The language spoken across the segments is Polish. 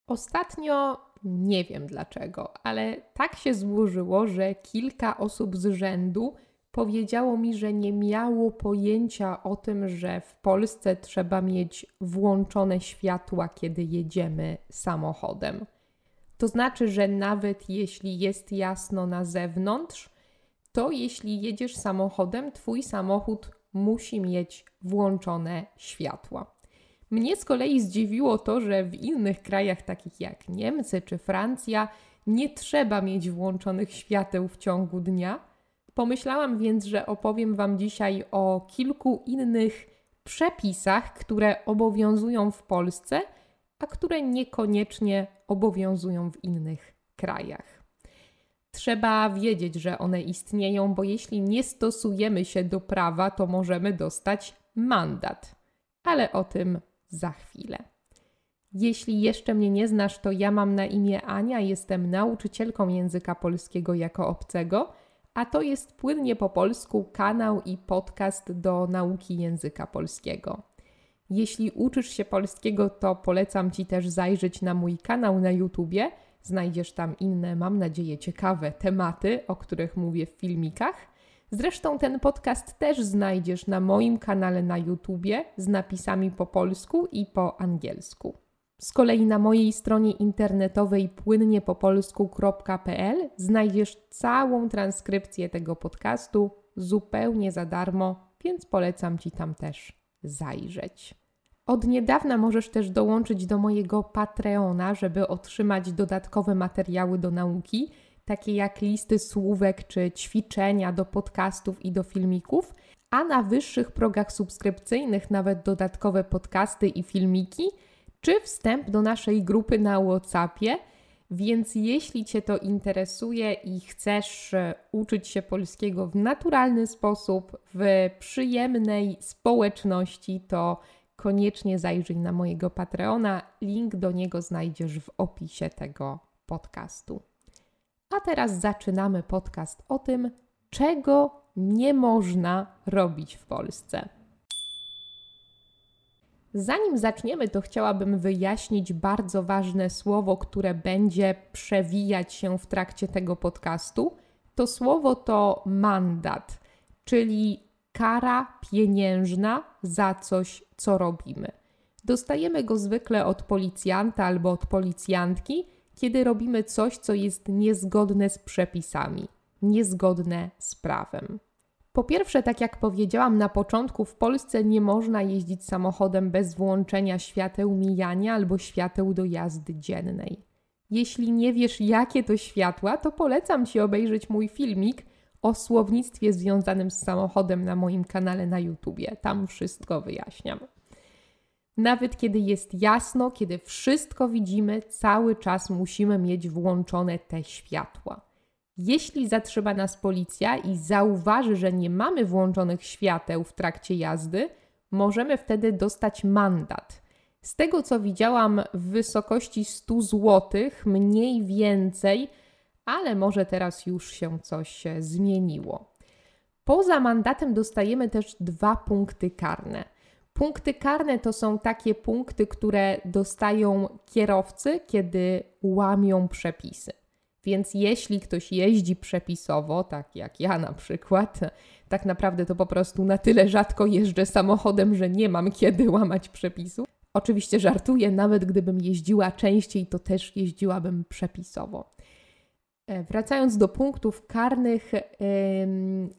Ostatnio nie wiem dlaczego, ale tak się złożyło, że kilka osób z rzędu powiedziało mi, że nie miało pojęcia o tym, że w Polsce trzeba mieć włączone światła, kiedy jedziemy samochodem. To znaczy, że nawet jeśli jest jasno na zewnątrz, to jeśli jedziesz samochodem, twój samochód musi mieć włączone światła. Mnie z kolei zdziwiło to, że w innych krajach takich jak Niemcy czy Francja nie trzeba mieć włączonych świateł w ciągu dnia. Pomyślałam więc, że opowiem Wam dzisiaj o kilku innych przepisach, które obowiązują w Polsce, a które niekoniecznie obowiązują w innych krajach. Trzeba wiedzieć, że one istnieją, bo jeśli nie stosujemy się do prawa, to możemy dostać mandat. Ale o tym za chwilę. Jeśli jeszcze mnie nie znasz, to ja mam na imię Ania, jestem nauczycielką języka polskiego jako obcego, a to jest Płynnie po polsku kanał i podcast do nauki języka polskiego. Jeśli uczysz się polskiego, to polecam Ci też zajrzeć na mój kanał na YouTubie. Znajdziesz tam inne, mam nadzieję, ciekawe tematy, o których mówię w filmikach. Zresztą ten podcast też znajdziesz na moim kanale na YouTubie z napisami po polsku i po angielsku. Z kolei na mojej stronie internetowej płyniepopolsku.pl znajdziesz całą transkrypcję tego podcastu zupełnie za darmo, więc polecam Ci tam też zajrzeć. Od niedawna możesz też dołączyć do mojego Patreona, żeby otrzymać dodatkowe materiały do nauki, takie jak listy słówek czy ćwiczenia do podcastów i do filmików, a na wyższych progach subskrypcyjnych nawet dodatkowe podcasty i filmiki, czy wstęp do naszej grupy na WhatsAppie. Więc jeśli Cię to interesuje i chcesz uczyć się polskiego w naturalny sposób, w przyjemnej społeczności, to koniecznie zajrzyj na mojego Patreona. Link do niego znajdziesz w opisie tego podcastu. A teraz zaczynamy podcast o tym, czego nie można robić w Polsce. Zanim zaczniemy, to chciałabym wyjaśnić bardzo ważne słowo, które będzie przewijać się w trakcie tego podcastu. To słowo to mandat, czyli kara pieniężna za coś, co robimy. Dostajemy go zwykle od policjanta albo od policjantki, kiedy robimy coś, co jest niezgodne z przepisami, niezgodne z prawem. Po pierwsze, tak jak powiedziałam na początku, w Polsce nie można jeździć samochodem bez włączenia świateł mijania albo świateł do jazdy dziennej. Jeśli nie wiesz, jakie to światła, to polecam Ci obejrzeć mój filmik o słownictwie związanym z samochodem na moim kanale na YouTubie. Tam wszystko wyjaśniam. Nawet kiedy jest jasno, kiedy wszystko widzimy, cały czas musimy mieć włączone te światła. Jeśli zatrzyma nas policja i zauważy, że nie mamy włączonych świateł w trakcie jazdy, możemy wtedy dostać mandat. Z tego, co widziałam, w wysokości 100 zł, mniej więcej, ale może teraz już się coś zmieniło. Poza mandatem dostajemy też 2 punkty karne. Punkty karne to są takie punkty, które dostają kierowcy, kiedy łamią przepisy. Więc jeśli ktoś jeździ przepisowo, tak jak ja na przykład, tak naprawdę to po prostu na tyle rzadko jeżdżę samochodem, że nie mam kiedy łamać przepisów. Oczywiście żartuję, nawet gdybym jeździła częściej, to też jeździłabym przepisowo. Wracając do punktów karnych,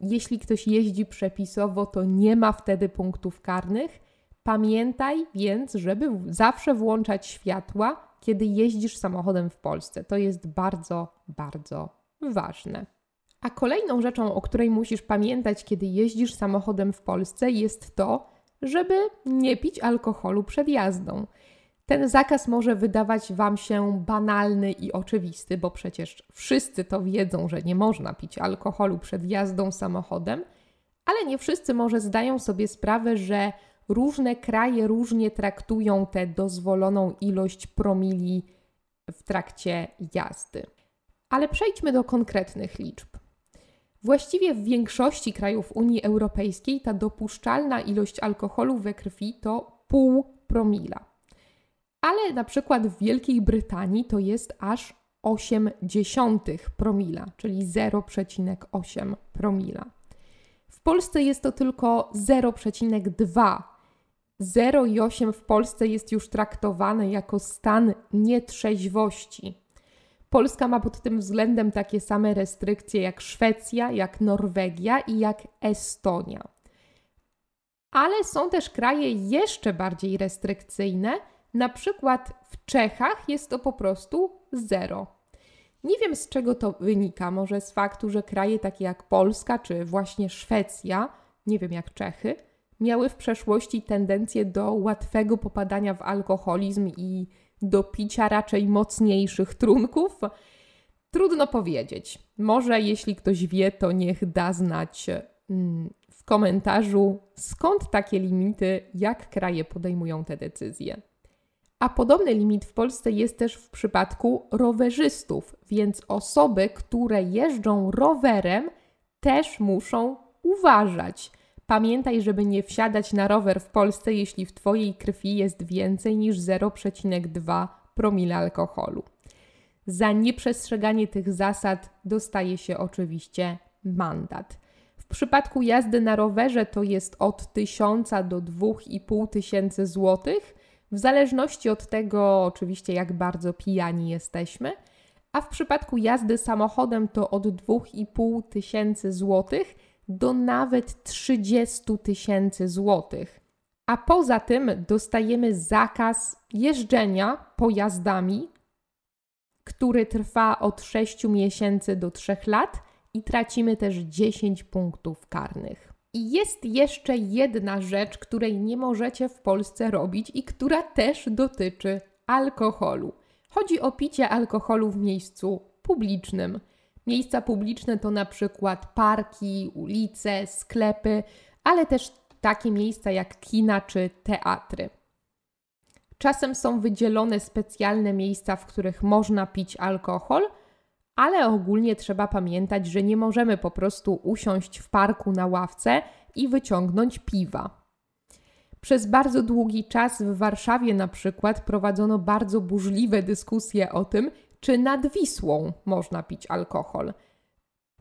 jeśli ktoś jeździ przepisowo, to nie ma wtedy punktów karnych. Pamiętaj więc, żeby zawsze włączać światła, kiedy jeździsz samochodem w Polsce. To jest bardzo, bardzo ważne. A kolejną rzeczą, o której musisz pamiętać, kiedy jeździsz samochodem w Polsce, jest to, żeby nie pić alkoholu przed jazdą. Ten zakaz może wydawać Wam się banalny i oczywisty, bo przecież wszyscy to wiedzą, że nie można pić alkoholu przed jazdą samochodem, ale nie wszyscy może zdają sobie sprawę, że różne kraje różnie traktują tę dozwoloną ilość promili w trakcie jazdy. Ale przejdźmy do konkretnych liczb. Właściwie w większości krajów Unii Europejskiej ta dopuszczalna ilość alkoholu we krwi to 0,5 promila. Ale na przykład w Wielkiej Brytanii to jest aż 0,8 promila, czyli 0,8 promila. W Polsce jest to tylko 0,2. 0,8 w Polsce jest już traktowane jako stan nietrzeźwości. Polska ma pod tym względem takie same restrykcje jak Szwecja, jak Norwegia i jak Estonia. Ale są też kraje jeszcze bardziej restrykcyjne, na przykład w Czechach jest to po prostu 0. Nie wiem, z czego to wynika, może z faktu, że kraje takie jak Polska czy właśnie Szwecja, nie wiem jak Czechy, miały w przeszłości tendencję do łatwego popadania w alkoholizm i do picia raczej mocniejszych trunków. Trudno powiedzieć. Może jeśli ktoś wie, to niech da znać w komentarzu, skąd takie limity, jak kraje podejmują te decyzje. A podobny limit w Polsce jest też w przypadku rowerzystów, więc osoby, które jeżdżą rowerem, też muszą uważać. Pamiętaj, żeby nie wsiadać na rower w Polsce, jeśli w Twojej krwi jest więcej niż 0,2 promila alkoholu. Za nieprzestrzeganie tych zasad dostaje się oczywiście mandat. W przypadku jazdy na rowerze to jest od 1000 do 2500 zł, w zależności od tego oczywiście jak bardzo pijani jesteśmy, a w przypadku jazdy samochodem to od 2500 zł do nawet 30 000 złotych. A poza tym dostajemy zakaz jeżdżenia pojazdami, który trwa od 6 miesięcy do 3 lat i tracimy też 10 punktów karnych. I jest jeszcze jedna rzecz, której nie możecie w Polsce robić i która też dotyczy alkoholu. Chodzi o picie alkoholu w miejscu publicznym. Miejsca publiczne to na przykład parki, ulice, sklepy, ale też takie miejsca jak kina czy teatry. Czasem są wydzielone specjalne miejsca, w których można pić alkohol, ale ogólnie trzeba pamiętać, że nie możemy po prostu usiąść w parku na ławce i wyciągnąć piwa. Przez bardzo długi czas w Warszawie na przykład prowadzono bardzo burzliwe dyskusje o tym, czy nad Wisłą można pić alkohol.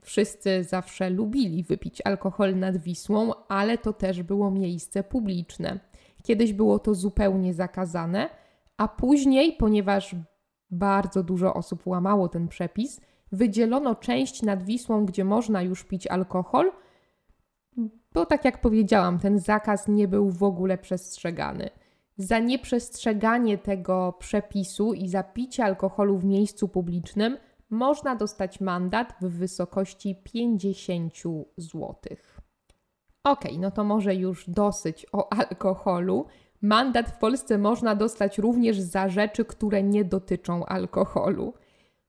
Wszyscy zawsze lubili wypić alkohol nad Wisłą, ale to też było miejsce publiczne. Kiedyś było to zupełnie zakazane, a później, ponieważ bardzo dużo osób łamało ten przepis, wydzielono część nad Wisłą, gdzie można już pić alkohol, bo tak jak powiedziałam, ten zakaz nie był w ogóle przestrzegany. Za nieprzestrzeganie tego przepisu i za picie alkoholu w miejscu publicznym można dostać mandat w wysokości 50 zł. No to może już dosyć o alkoholu. Mandat w Polsce można dostać również za rzeczy, które nie dotyczą alkoholu.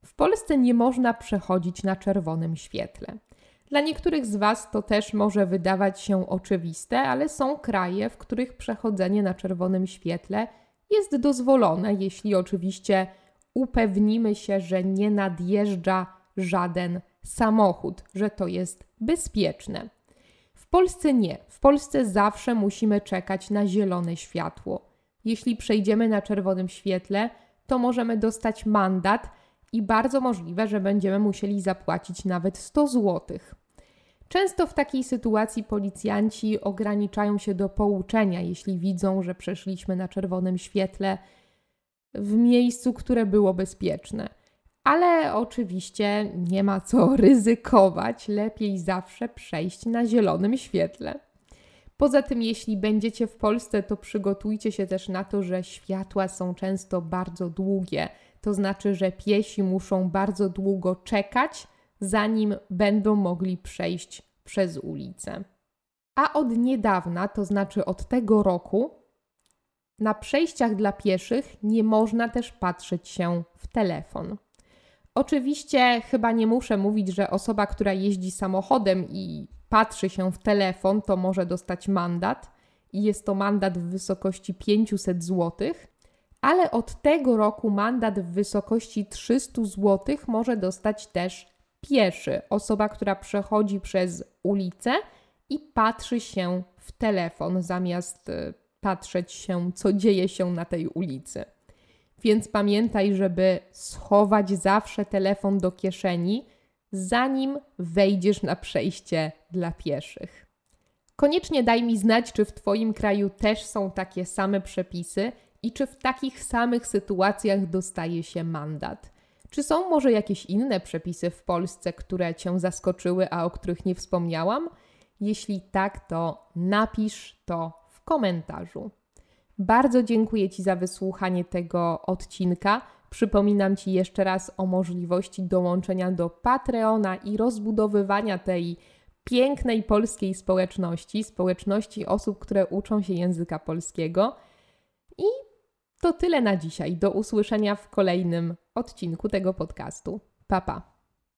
W Polsce nie można przechodzić na czerwonym świetle. Dla niektórych z Was to też może wydawać się oczywiste, ale są kraje, w których przechodzenie na czerwonym świetle jest dozwolone, jeśli oczywiście upewnimy się, że nie nadjeżdża żaden samochód, że to jest bezpieczne. W Polsce nie. W Polsce zawsze musimy czekać na zielone światło. Jeśli przejdziemy na czerwonym świetle, to możemy dostać mandat i bardzo możliwe, że będziemy musieli zapłacić nawet 100 zł. Często w takiej sytuacji policjanci ograniczają się do pouczenia, jeśli widzą, że przeszliśmy na czerwonym świetle w miejscu, które było bezpieczne. Ale oczywiście nie ma co ryzykować, lepiej zawsze przejść na zielonym świetle. Poza tym, jeśli będziecie w Polsce, to przygotujcie się też na to, że światła są często bardzo długie. To znaczy, że piesi muszą bardzo długo czekać, zanim będą mogli przejść przez ulicę. A od niedawna, to znaczy od tego roku, na przejściach dla pieszych nie można też patrzeć się w telefon. Oczywiście chyba nie muszę mówić, że osoba, która jeździ samochodem i patrzy się w telefon, to może dostać mandat i jest to mandat w wysokości 500 zł, ale od tego roku mandat w wysokości 300 zł może dostać też pieszy, osoba, która przechodzi przez ulicę i patrzy się w telefon zamiast patrzeć się, co dzieje się na tej ulicy. Więc pamiętaj, żeby schować zawsze telefon do kieszeni, zanim wejdziesz na przejście dla pieszych. Koniecznie daj mi znać, czy w Twoim kraju też są takie same przepisy i czy w takich samych sytuacjach dostaje się mandat. Czy są może jakieś inne przepisy w Polsce, które Cię zaskoczyły, a o których nie wspomniałam? Jeśli tak, to napisz to w komentarzu. Bardzo dziękuję Ci za wysłuchanie tego odcinka. Przypominam Ci jeszcze raz o możliwości dołączenia do Patreona i rozbudowywania tej pięknej polskiej społeczności osób, które uczą się języka polskiego. I to tyle na dzisiaj. Do usłyszenia w kolejnym odcinku tego podcastu. Pa, pa.